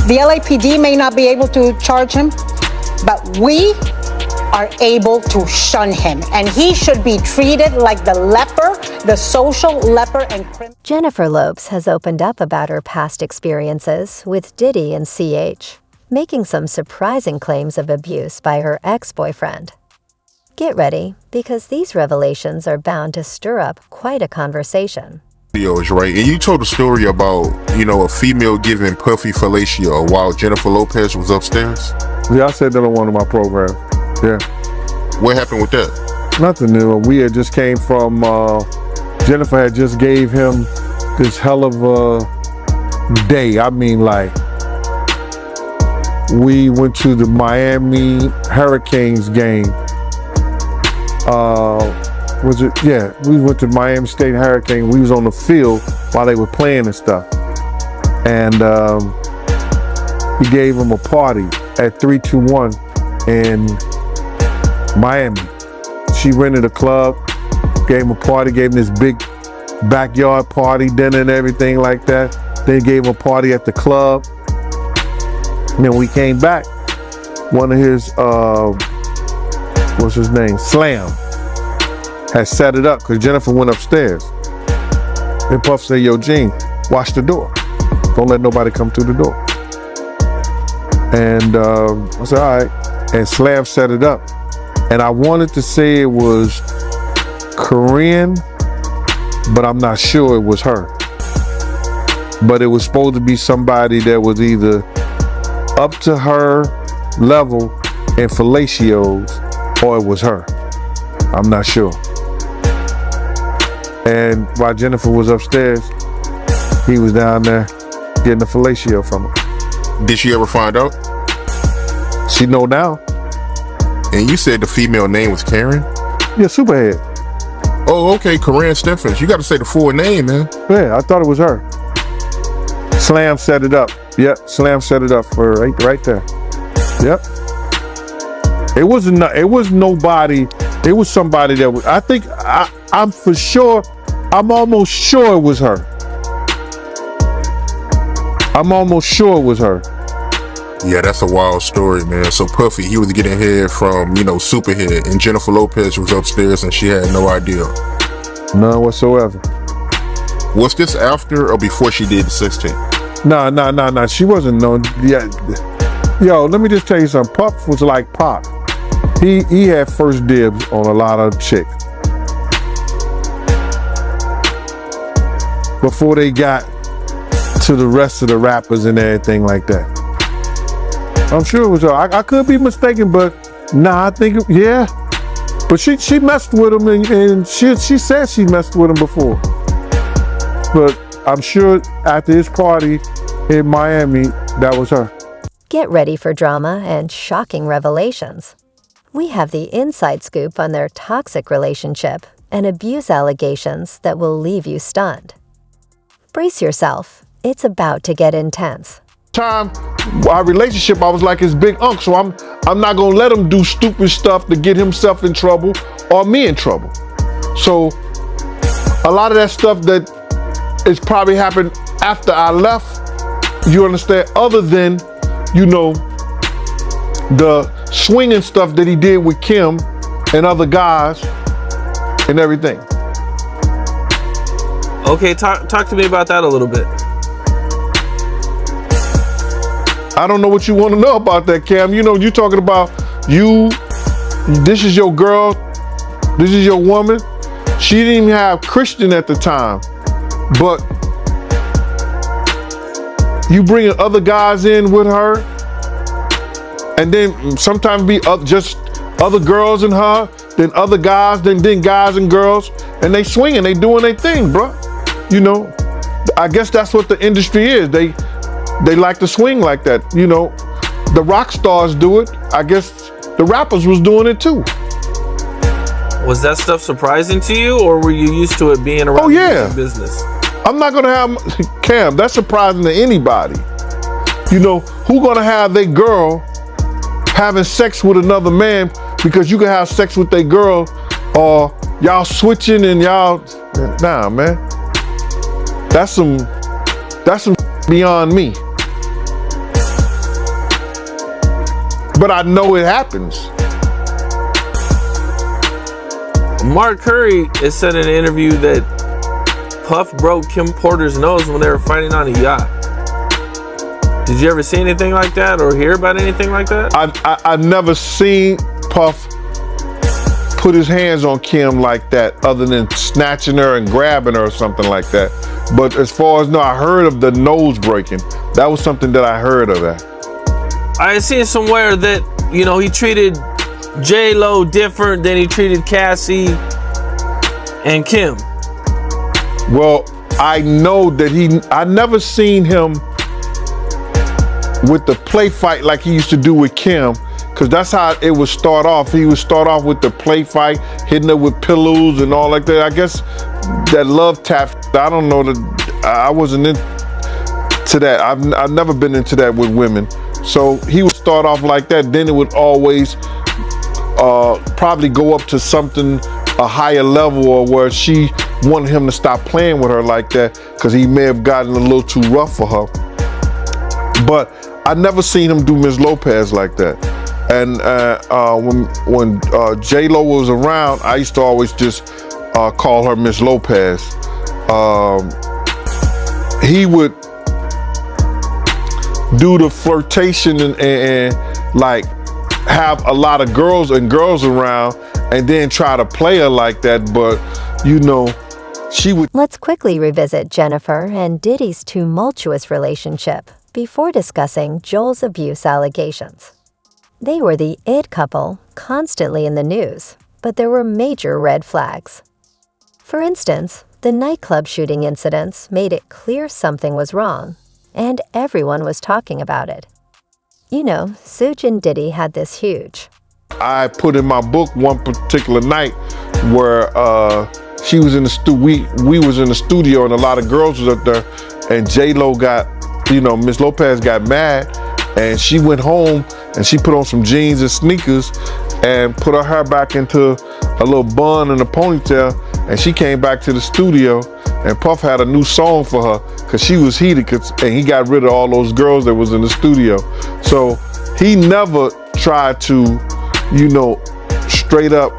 The LAPD may not be able to charge him, but we are able to shun him, and he should be treated like the leper, the social leper and criminal. Jennifer Lopez has opened up about her past experiences with Diddy and CH, making some surprising claims of abuse by her ex-boyfriend. Get ready, because these revelations are bound to stir up quite a conversation. Videos, right? And you told a story about, a female giving Puffy fellatio while Jennifer Lopez was upstairs. Yeah, I said that on one of my programs. Yeah. What happened with that? Nothing new. We had just came from, Jennifer had just gave him this hell of a day. I mean, like, we went to the Miami Hurricanes game. We went to Miami State Hurricane. We was on the field while they were playing and stuff. And he gave him a party at 321 in Miami. She rented a club, gave him a party, gave him this big backyard party, dinner and everything like that. Then gave him a party at the club. And then we came back. One of his, what's his name? Slam had set it up because Jennifer went upstairs. And Puff said, yo, Gene, watch the door. Don't let nobody come through the door. And I said, all right. And Slam set it up. And I wanted to say it was Korean, but I'm not sure it was her. But it was supposed to be somebody that was either up to her level in fellatios, or it was her. I'm not sure. And while Jennifer was upstairs, he was down there getting a fellatio from her. Did she ever find out? She know now. And you said the female name was Karen? Yeah, Superhead. Oh, okay, Corinne Stephens. You got to say the full name, man. Yeah, I thought it was her. Slam set it up. Yep, Slam set it up for her right there. Yep. It was nobody. It was somebody that was, I'm for sure, I'm almost sure it was her. I'm almost sure it was her. Yeah, that's a wild story, man. So Puffy, he was getting head from, Superhead, and Jennifer Lopez was upstairs and she had no idea. None whatsoever. Was this after or before she did the sex tape? Nah. She wasn't known. Yeah. Yo, let me just tell you something. Puff was like Pop. He had first dibs on a lot of chicks before they got to the rest of the rappers and everything like that. I'm sure it was her. I could be mistaken, but nah, I think, yeah. But she messed with him, and she said she messed with him before. But I'm sure after his party in Miami, that was her. Get ready for drama and shocking revelations. We have the inside scoop on their toxic relationship and abuse allegations that will leave you stunned. Brace yourself. It's about to get intense. Our relationship, I was like his big uncle, so I'm not gonna let him do stupid stuff to get himself in trouble or me in trouble. So a lot of that stuff that is probably happened after I left, you understand, other than, the swinging stuff that he did with Kim and other guys and everything. Okay, talk to me about that a little bit. I don't know what you want to know about that, Cam. You're talking about this is your girl, this is your woman. She didn't even have Christian at the time, but you bringing other guys in with her, and then sometimes be just other girls and her, then other guys, then guys and girls, and they swinging, they doing their thing, bro. I guess that's what the industry is. They like to swing like that. The rock stars do it. I guess the rappers was doing it too. Was that stuff surprising to you, or were you used to it being around the business? I'm not gonna have, Cam, that's surprising to anybody. Who gonna have their girl having sex with another man because you can have sex with their girl, or y'all switching and y'all, nah, man. That's some beyond me. but I know it happens. Mark Curry has said in an interview that Puff broke Kim Porter's nose when they were fighting on a yacht. Did you ever see anything like that or hear about anything like that? I've never seen Puff put his hands on Kim like that, other than snatching her and grabbing her or something like that. But as far as I heard of the nose breaking. That was something that I heard of that. I had seen somewhere that, he treated J-Lo different than he treated Cassie and Kim. Well, I know that I never seen him with the play fight like he used to do with Kim, because that's how it would start off. He would start off with the play fight, hitting her with pillows and all like that. I guess that love tap, I don't know, I wasn't into that. I've never been into that with women. So he would start off like that, then it would always probably go up to something, a higher level, or where she wanted him to stop playing with her like that because he may have gotten a little too rough for her. But I never seen him do Ms. Lopez like that. And when J-Lo was around, I used to always just call her Ms. Lopez. He would do the flirtation and like have a lot of girls around and then try to play her like that, but she would. Let's quickly revisit Jennifer and Diddy's tumultuous relationship before discussing Joel's abuse allegations. They were the it couple, constantly in the news, but there were major red flags. For instance, the nightclub shooting incidents made it clear something was wrong, and everyone was talking about it. Suge and Diddy had this huge. I put in my book one particular night where she was in the we was in the studio and a lot of girls was up there, and J-Lo got, Miss Lopez got mad, and she went home and she put on some jeans and sneakers and put her hair back into a little bun and a ponytail, and she came back to the studio, and Puff had a new song for her because she was heated, and he got rid of all those girls that was in the studio. So he never tried to, straight up,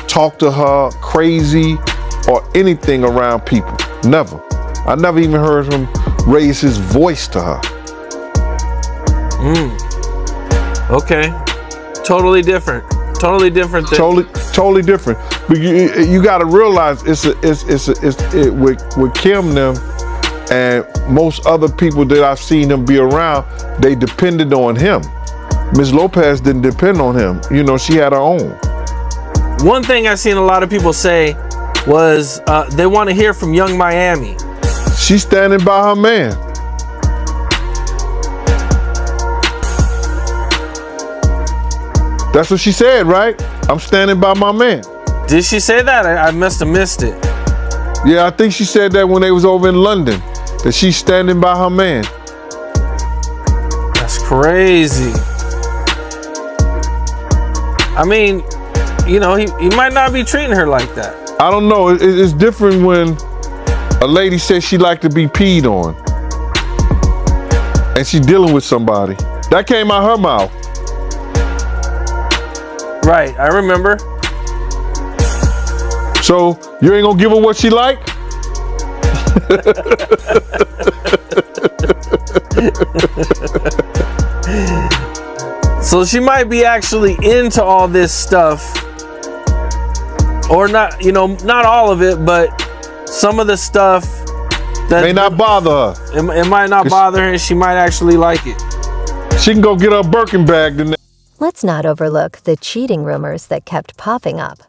talk to her crazy or anything around people. Never. I never even heard him raise his voice to her. Okay. Totally different. Totally different. Totally different. But you got to realize with Kim them and most other people that I've seen him be around, they depended on him. Ms. Lopez didn't depend on him. She had her own. One thing I've seen a lot of people say was they want to hear from Young Miami. She's standing by her man. That's what she said, right? I'm standing by my man. Did she say that? I must have missed it. Yeah, I think she said that when they was over in London, that she's standing by her man. That's crazy. I mean, he might not be treating her like that. I don't know. It's different when a lady says she like to be peed on and she's dealing with somebody. That came out her mouth. Right, I remember. So you ain't gonna give her what she like? So she might be actually into all this stuff, or not, not all of it, but some of the stuff that may not bother her. It might not bother her, and she might actually like it. She can go get her Birkin bag the next. Let's not overlook the cheating rumors that kept popping up.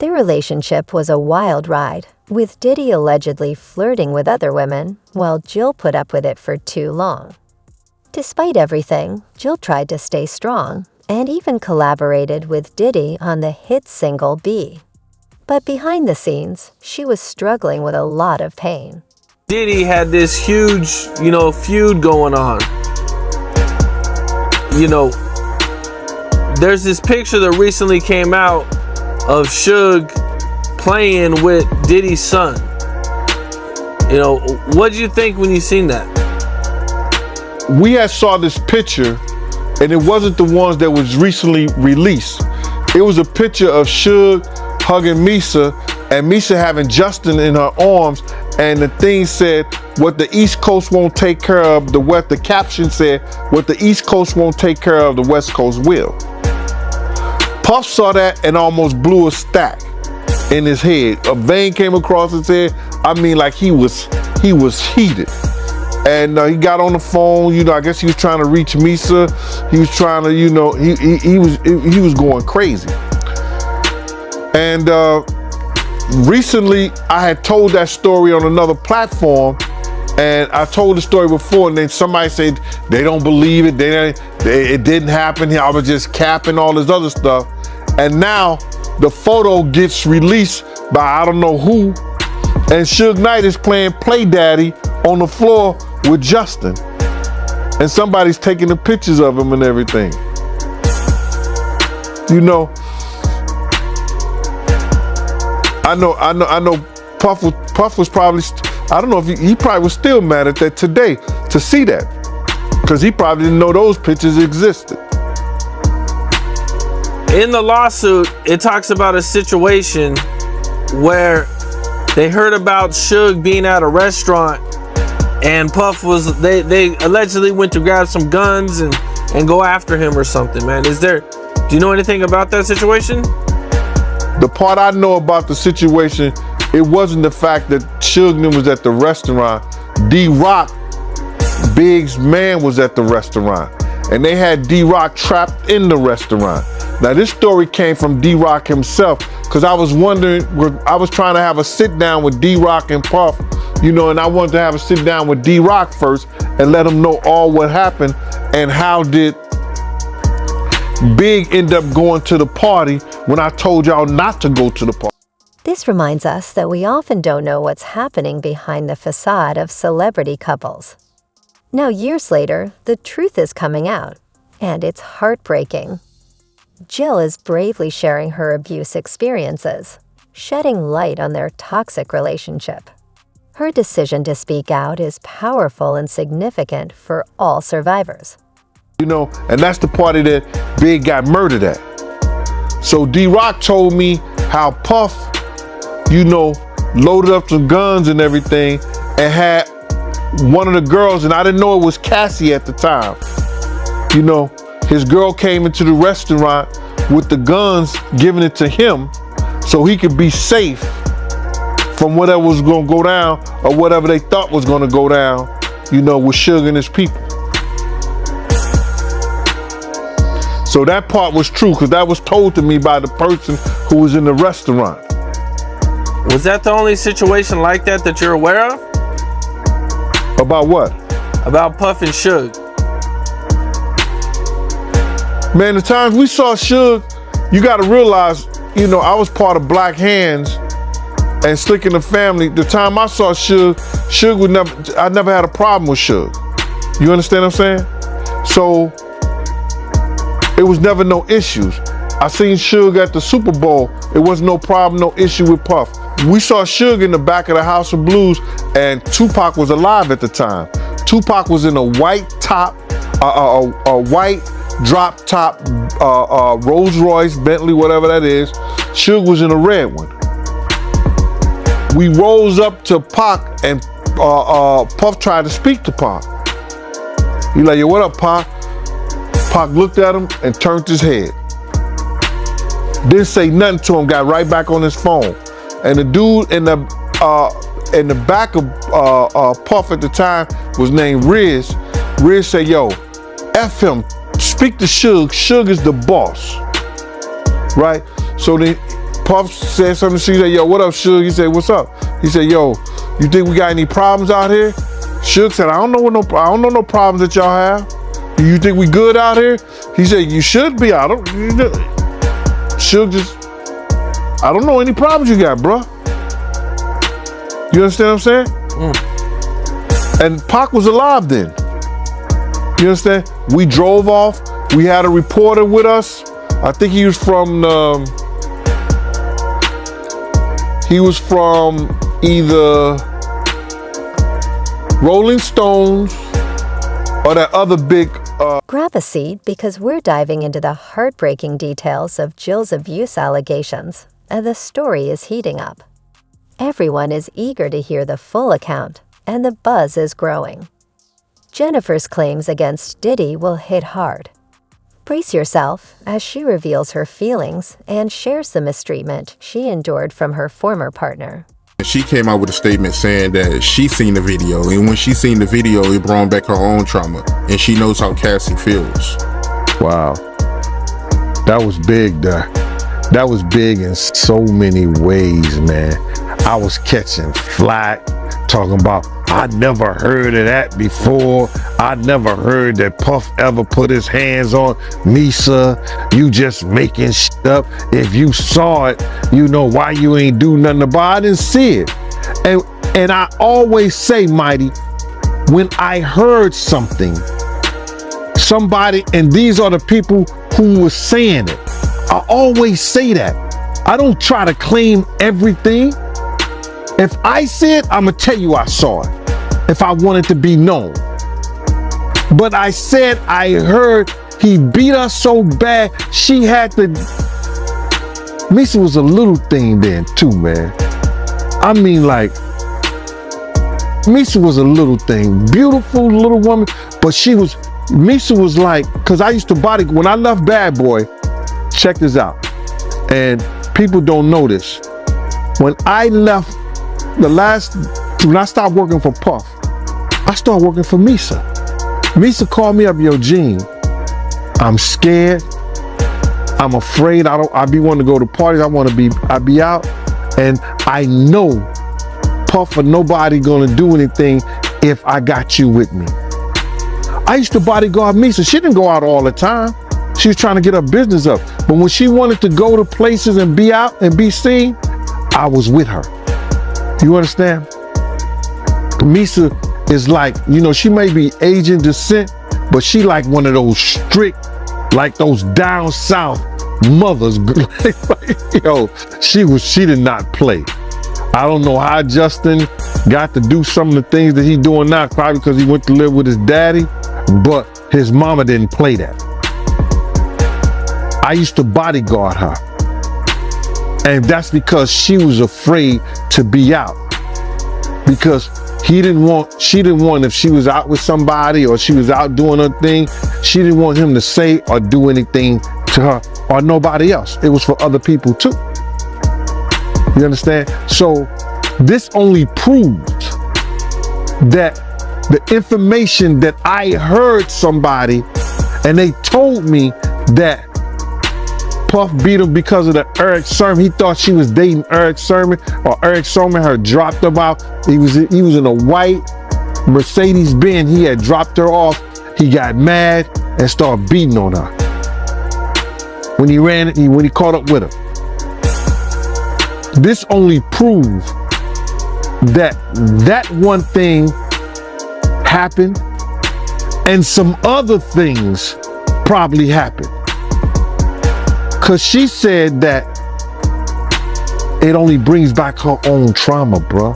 Their relationship was a wild ride, with Diddy allegedly flirting with other women, while Jill put up with it for too long. Despite everything, Jill tried to stay strong and even collaborated with Diddy on the hit single B. But behind the scenes, she was struggling with a lot of pain. Diddy had this huge, feud going on. There's this picture that recently came out of Suge playing with Diddy's son. What did you think when you seen that? We had saw this picture and it wasn't the ones that was recently released. It was a picture of Suge hugging Misa, and Misa having Justin in her arms, and the thing said, what the East Coast won't take care of, the caption said, what the East Coast won't take care of, the West Coast will. Puff saw that and almost blew a stack in his head. A vein came across his head. I mean, like he was heated. And he got on the phone, I guess he was trying to reach Misa. He was trying to, he was going crazy. And recently I had told that story on another platform, and I told the story before, and then somebody said they don't believe it, it didn't happen, I was just capping, all this other stuff. And now the photo gets released by I don't know who, and Suge Knight is playing Play Daddy on the floor with Justin, and somebody's taking the pictures of him and everything. I know Puff was probably, I don't know if he probably was still mad at that today to see that, because he probably didn't know those pictures existed. In the lawsuit, it talks about a situation where they heard about Suge being at a restaurant, and Puff they allegedly went to grab some guns and go after him or something, man. Do you know anything about that situation? The part I know about the situation, it wasn't the fact that Suge was at the restaurant. D-Rock, Big's man, was at the restaurant, and they had D-Rock trapped in the restaurant. Now this story came from D-Rock himself, because I was wondering, I was trying to have a sit down with D-Rock and Puff, and I wanted to have a sit down with D-Rock first and let him know all what happened, and how did Big end up going to the party when I told y'all not to go to the party. This reminds us that we often don't know what's happening behind the facade of celebrity couples. Now, years later, the truth is coming out, and it's heartbreaking. Jill is bravely sharing her abuse experiences, shedding light on their toxic relationship. Her decision to speak out is powerful and significant for all survivors. And that's the party that Big got murdered at. So D-Rock told me how Puff, loaded up some guns and everything, and had one of the girls, and I didn't know it was Cassie at the time. His girl came into the restaurant with the guns, giving it to him so he could be safe from whatever was gonna go down, or whatever they thought was gonna go down, with Suge and his people. So that part was true, because that was told to me by the person who was in the restaurant. Was that the only situation like that you're aware of? About what? About Puff and Suge. Man, the times we saw Suge, you gotta realize, I was part of Black Hands and Slick in the Family. The time I saw Suge I never had a problem with Suge. You understand what I'm saying? So, it was never no issues. I seen Suge at the Super Bowl. It was no problem, no issue with Puff. We saw Suge in the back of the House of Blues, and Tupac was alive at the time. Tupac was in a white top, a white drop top, Rolls Royce, Bentley, whatever that is. Suge was in a red one. We rose up to Pac, and Puff tried to speak to Pac. He like, yo, what up, Pac? Pac looked at him and turned his head. Didn't say nothing to him, got right back on his phone. And the dude in the back of Puff at the time was named Riz. Riz said, yo, F him, speak to Suge. Suge is the boss, right? So then Puff said something to Suge. He said, yo, what up, Suge? He said, what's up? He said, yo, you think we got any problems out here? Suge said, I don't know no problems that y'all have. You think we good out here? He said, you should be. Suge just, I don't know any problems you got, bro. You understand what I'm saying? And Pac was alive then. You understand? We drove off. We had a reporter with us. I think he was from either Rolling Stones Or that other big, Grab a seat because we're diving into the heartbreaking details of Jill's abuse allegations, and the story is heating up. Everyone is eager to hear the full account, and the buzz is growing. Jennifer's claims against Diddy will hit hard. Brace yourself as she reveals her feelings and shares the mistreatment she endured from her former partner. She came out with a statement saying that she seen the video, and when she seen the video, it brought back her own trauma, and she knows how Cassie feels. wow, that was big, that was big in so many ways, man. I was catching flack, talking about, I never heard of that before. I never heard that Puff ever put his hands on Misa. You just making shit up. If you saw it, you know why you ain't do nothing about it. I didn't see it. And I always say, Mighty, when I heard something, somebody, and these are the people who were saying it, I always say that. I don't try to claim everything. If I see it, I'm gonna tell you I saw it, if I want it to be known. But I said I heard he beat her so bad, she had to. Misa was a little thing then too, man. I mean, like, Misa was a little thing, beautiful little woman, but Misa was like, cause I used to when I left Bad Boy, check this out, and people don't know this. When I left when I stopped working for Puff, I started working for Misa. Misa called me up, yo, Gene, I'm scared. I'm afraid. I be wanting to go to parties. I be out. And I know Puff or nobody gonna do anything if I got you with me. I used to bodyguard Misa. She didn't go out all the time. She was trying to get her business up. But when she wanted to go to places and be out and be seen, I was with her. You understand? Misa is like, you know, she may be Asian descent, but she like one of those strict, like those down south mothers. Yo, she did not play. I don't know how Justin got to do some of the things that he's doing now, probably because he went to live with his daddy, but his mama didn't play that. I used to bodyguard her. And that's because she was afraid to be out. Because she didn't want, if she was out with somebody or she was out doing her thing, she didn't want him to say or do anything to her or nobody else. It was for other people too. You understand? So this only proves that the information that I heard somebody and they told me that Puff beat him because of the Eric Sermon. He thought she was dating Eric Sermon, or Eric Sermon had dropped him out. He was in a white Mercedes Benz. He had dropped her off. He got mad and started beating on her. When he caught up with her. This only proves that one thing happened and some other things probably happened. Cause she said that it only brings back her own trauma, bro.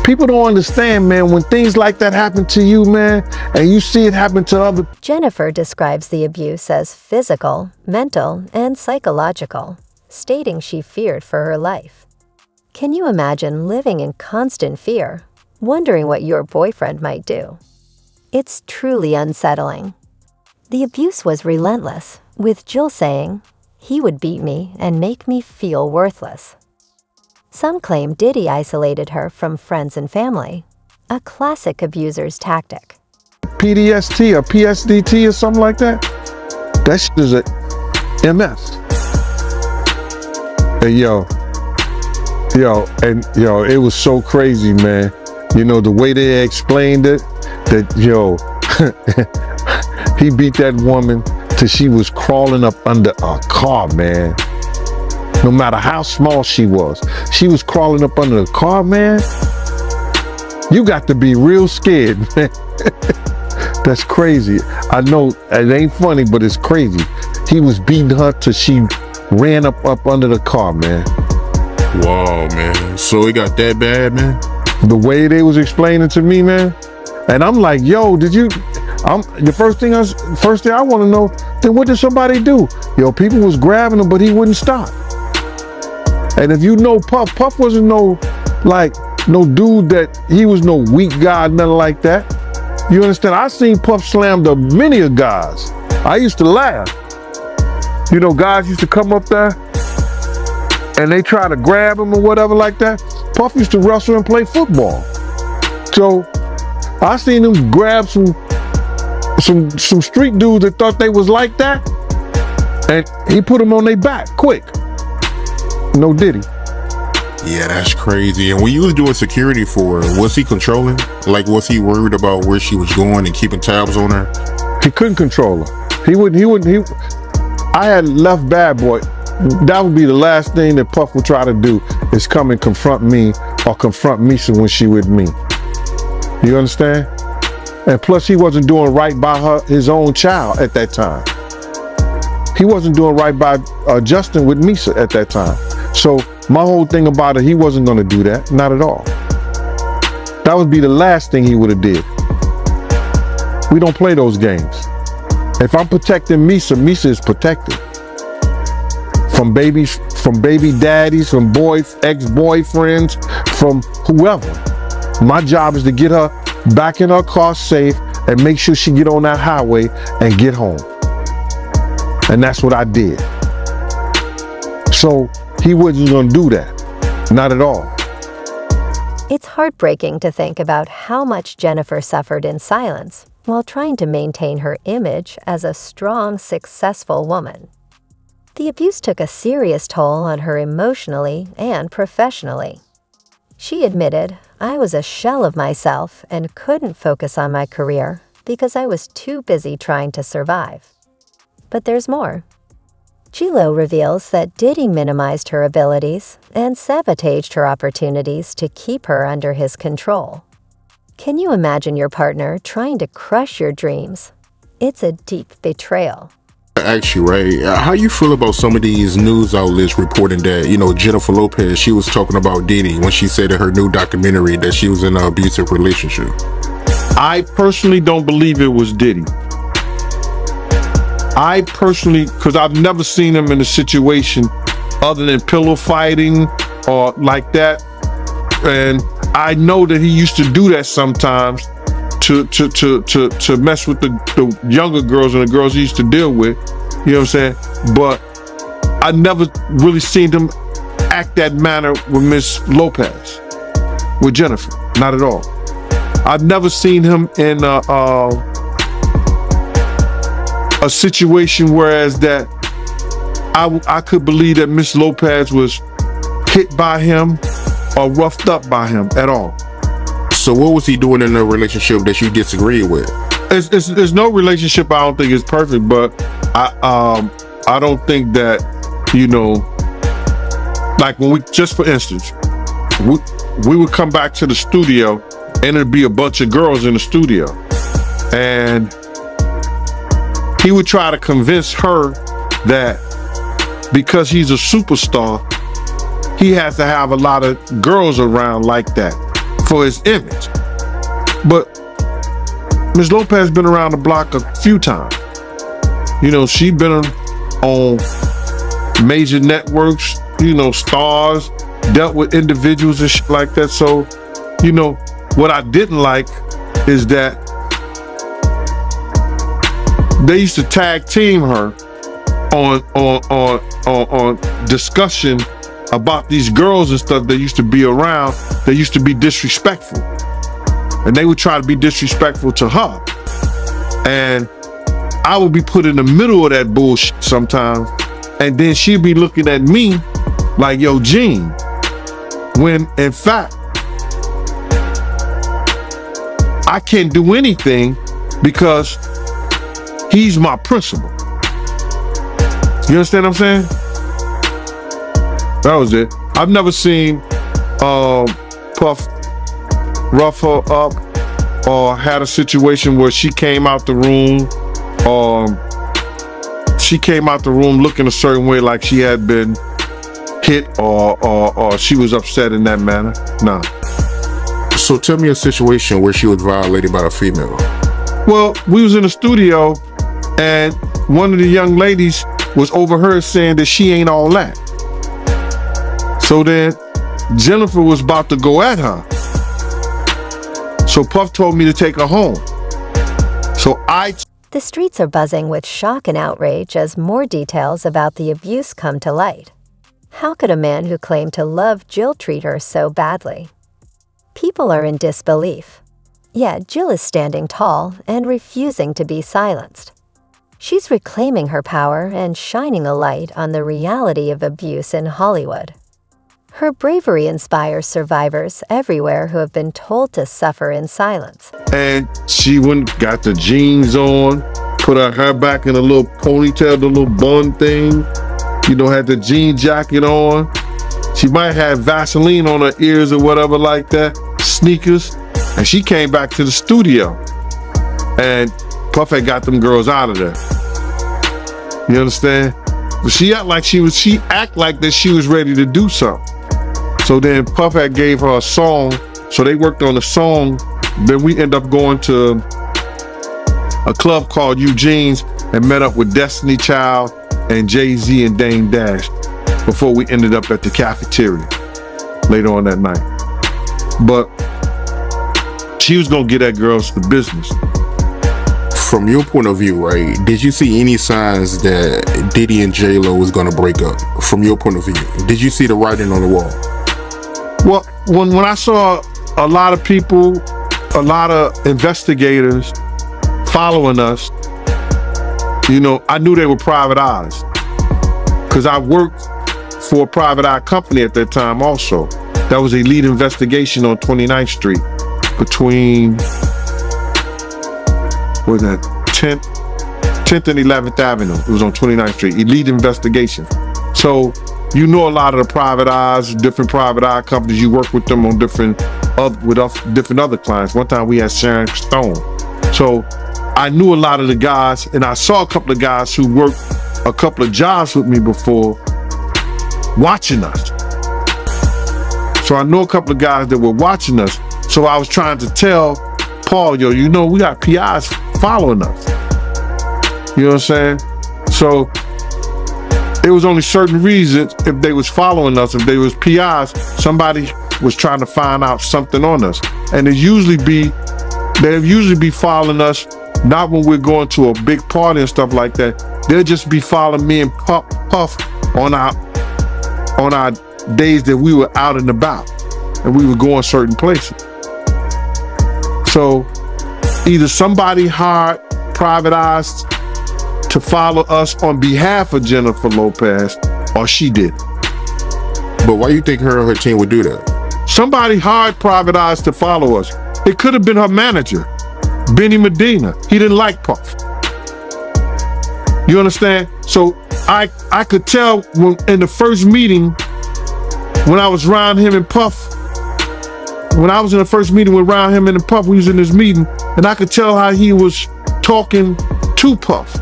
People don't understand, man, when things like that happen to you, man, and you see it happen to other. Jennifer describes the abuse as physical, mental, and psychological, stating she feared for her life. Can you imagine living in constant fear, wondering what your boyfriend might do? It's truly unsettling. The abuse was relentless, with Jill saying, "He would beat me and make me feel worthless." Some claim Diddy isolated her from friends and family, a classic abuser's tactic. PDST or PSDT or something like that? That shit is a MS. Hey, it was so crazy, man. You know, the way they explained it, that, he beat that woman till she was crawling up under a car, man. No matter how small she was crawling up under the car, man. You got to be real scared, man. That's crazy. I know it ain't funny, but it's crazy. He was beating her till she ran up under the car, man. Wow, man. So it got that bad, man? The way they was explaining to me, man. And I'm like, yo, The first thing I want to know, then what did somebody do? Yo, people was grabbing him, but he wouldn't stop. And if you know Puff wasn't no dude that he was no weak guy, nothing like that. You understand? I seen Puff slam to many of guys. I used to laugh. You know, guys used to come up there and they try to grab him or whatever like that. Puff used to wrestle and play football. So I seen him grab some street dudes that thought they was like that, and he put them on their back quick. No Diddy. Yeah, that's crazy. And when you was doing security for her, was he controlling? Like, was he worried about where she was going and keeping tabs on her? He couldn't control her. I had left Bad Boy. That would be the last thing that Puff would try to do, is come and confront me or confront Misa when she with me. You understand? And plus, he wasn't doing right by his own child at that time. He wasn't doing right by Justin with Misa at that time. So my whole thing about it, he wasn't going to do that. Not at all. That would be the last thing he would have did. We don't play those games. If I'm protecting Misa, Misa is protected. From baby daddies, from ex-boyfriends, from whoever. My job is to get her back in her car safe and make sure she get on that highway and get home. And that's what I did. So he wasn't going to do that. Not at all. It's heartbreaking to think about how much Jennifer suffered in silence while trying to maintain her image as a strong, successful woman. The abuse took a serious toll on her emotionally and professionally. She admitted, "I was a shell of myself and couldn't focus on my career because I was too busy trying to survive." But there's more. Gilo reveals that Diddy minimized her abilities and sabotaged her opportunities to keep her under his control. Can you imagine your partner trying to crush your dreams? It's a deep betrayal. Actually, right, how you feel about some of these news outlets reporting that, Jennifer Lopez, she was talking about Diddy when she said in her new documentary that she was in an abusive relationship? I personally don't believe it was Diddy. Because I've never seen him in a situation other than pillow fighting or like that. And I know that he used to do that sometimes to mess with the younger girls and the girls he used to deal with. You know what I'm saying? But I never really seen him act that manner with Miss Lopez, with Jennifer. Not at all. I've never seen him in a situation whereas that I could believe that Miss Lopez was hit by him or roughed up by him at all. So what was he doing in the relationship that you disagreed with? There's no relationship I don't think is perfect, but I don't think that, like when we, just for instance, we would come back to the studio and it'd be a bunch of girls in the studio, and he would try to convince her that because he's a superstar, he has to have a lot of girls around like that for his image. But Ms. Lopez been around the block a few times. She been on major networks, stars, dealt with individuals and shit like that. So, what I didn't like is that they used to tag team her on discussion about these girls and stuff that used to be around that used to be disrespectful. And they would try to be disrespectful to her. And I would be put in the middle of that bullshit sometimes. And then she'd be looking at me like, yo, Gene. When in fact, I can't do anything because he's my principal. You understand what I'm saying? That was it. I've never seen Puff rough her up or had a situation where she came out the room looking a certain way, like she had been hit or she was upset in that manner. No. So tell me a situation where she was violated by a female. Well, we was in the studio and one of the young ladies was overheard saying that she ain't all that. So then Jennifer was about to go at her. So Puff told me to take her home. So The streets are buzzing with shock and outrage as more details about the abuse come to light. How could a man who claimed to love Jill treat her so badly? People are in disbelief. Yet Jill is standing tall and refusing to be silenced. She's reclaiming her power and shining a light on the reality of abuse in Hollywood. Her bravery inspires survivors everywhere who have been told to suffer in silence. And she went, got the jeans on, put her hair back in a little ponytail, the little bun thing, had the jean jacket on. She might have Vaseline on her ears or whatever like that, sneakers. And she came back to the studio and Puff had got them girls out of there. You understand? But she act like that she was ready to do something. So then Puff had gave her a song. So they worked on the song. Then we end up going to a club called Eugene's and met up with Destiny Child and Jay-Z and Dame Dash before we ended up at the cafeteria later on that night. But she was gonna get that girls the business. From your point of view, right, did you see any signs that Diddy and J-Lo was gonna break up? From your point of view, did you see the writing on the wall? Well, when I saw a lot of people, a lot of investigators following us, I knew they were private eyes. Because I worked for a private eye company at that time also. That was Elite Investigation on 29th Street between, 10th and 11th Avenue. It was on 29th Street, Elite Investigation. So a lot of the private eyes, different private eye companies, you work with them on different other clients. One time we had Sharon Stone. So I knew a lot of the guys, and I saw a couple of guys who worked a couple of jobs with me before watching us. So I know a couple of guys that were watching us. So I was trying to tell Paul, we got PIs following us. You know what I'm saying? So it was only certain reasons if they was following us, if they was PIs, somebody was trying to find out something on us. And they'll usually be following us, not when we're going to a big party and stuff like that. They'll just be following me and Puff on our days that we were out and about and we were going certain places. So either somebody hired private eyes to follow us on behalf of Jennifer Lopez, or she did. But why you think her and her team would do that? Somebody hired private eyes to follow us. It could have been her manager, Benny Medina. He didn't like Puff. You understand? So I could tell in the first meeting, when I was around him and Puff, when I was in the first meeting with around him and Puff, we was in this meeting, and I could tell how he was talking to Puff.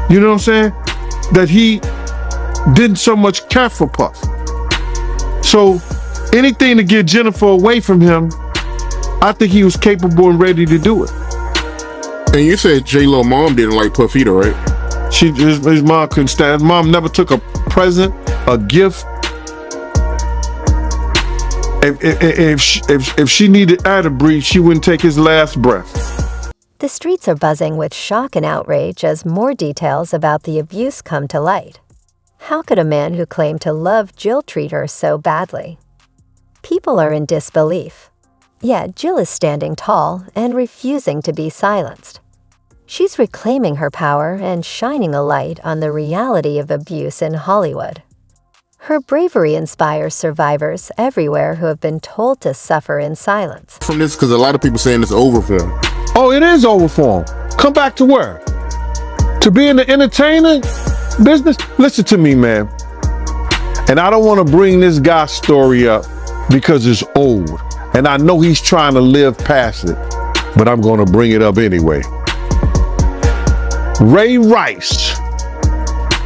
You know what I'm saying? That he didn't so much care for Puff. So anything to get Jennifer away from him, I think he was capable and ready to do it. And you said J-Lo mom didn't like Puff either, right? His mom couldn't stand. His mom never took a present, a gift. If she needed air to breathe, she wouldn't take his last breath. The streets are buzzing with shock and outrage as more details about the abuse come to light. How could a man who claimed to love Jill treat her so badly? People are in disbelief. Yet Jill is standing tall and refusing to be silenced. She's reclaiming her power and shining a light on the reality of abuse in Hollywood. Her bravery inspires survivors everywhere who have been told to suffer in silence. From this, because a lot of people saying it's over for him. Oh, it is over for him. Come back to where? To be in the entertainment business? Listen to me, man. And I don't want to bring this guy's story up because it's old. And I know he's trying to live past it, but I'm going to bring it up anyway. Ray Rice,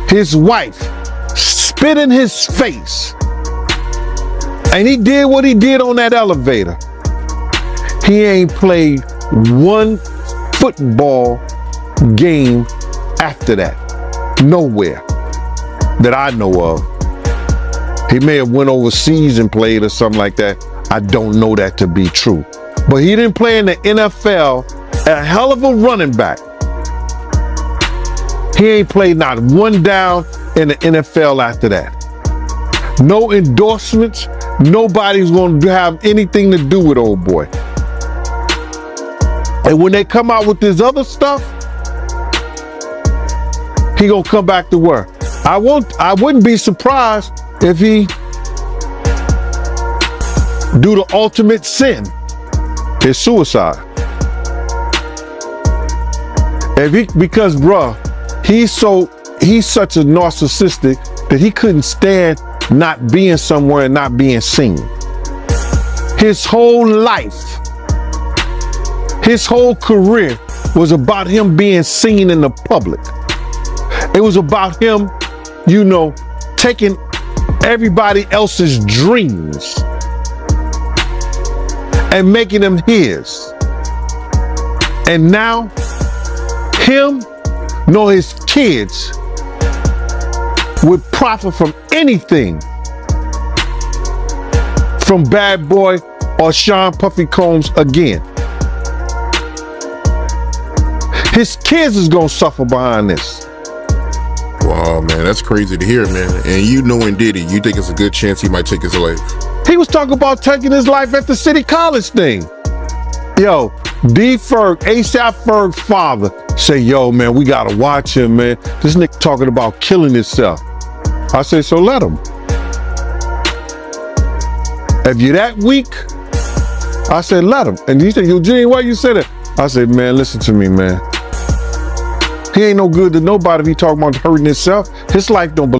his wife, spit in his face. And he did what he did on that elevator. He ain't played one football game after that. Nowhere that I know of. He may have went overseas and played or something like that. I don't know that to be true. But he didn't play in the NFL, a hell of a running back. He ain't played not one down in the NFL after that. No endorsements. Nobody's going to have anything to do with old boy. And when they come out with this other stuff, he gonna come back to work. I wouldn't be surprised if he do the ultimate sin, his suicide. Because bruh, he's such a narcissistic that he couldn't stand not being somewhere and not being seen. His whole life, his whole career was about him being seen in the public. It was about him, taking everybody else's dreams and making them his. And now, him nor his kids would profit from anything from Bad Boy or Sean Puffy Combs again. His kids is gonna suffer behind this. Wow, man, that's crazy to hear, man. And knowing Diddy, you think it's a good chance he might take his life? He was talking about taking his life at the City College thing. Yo, D. Ferg, ASAP Ferg's father, say, yo, man, we gotta watch him, man. This nigga talking about killing himself. I say, so let him. If you're that weak, I said, let him. And he said, Eugene, why you say that? I said, man, listen to me, man. He ain't no good to nobody if he talking about hurting himself. His life don't belong.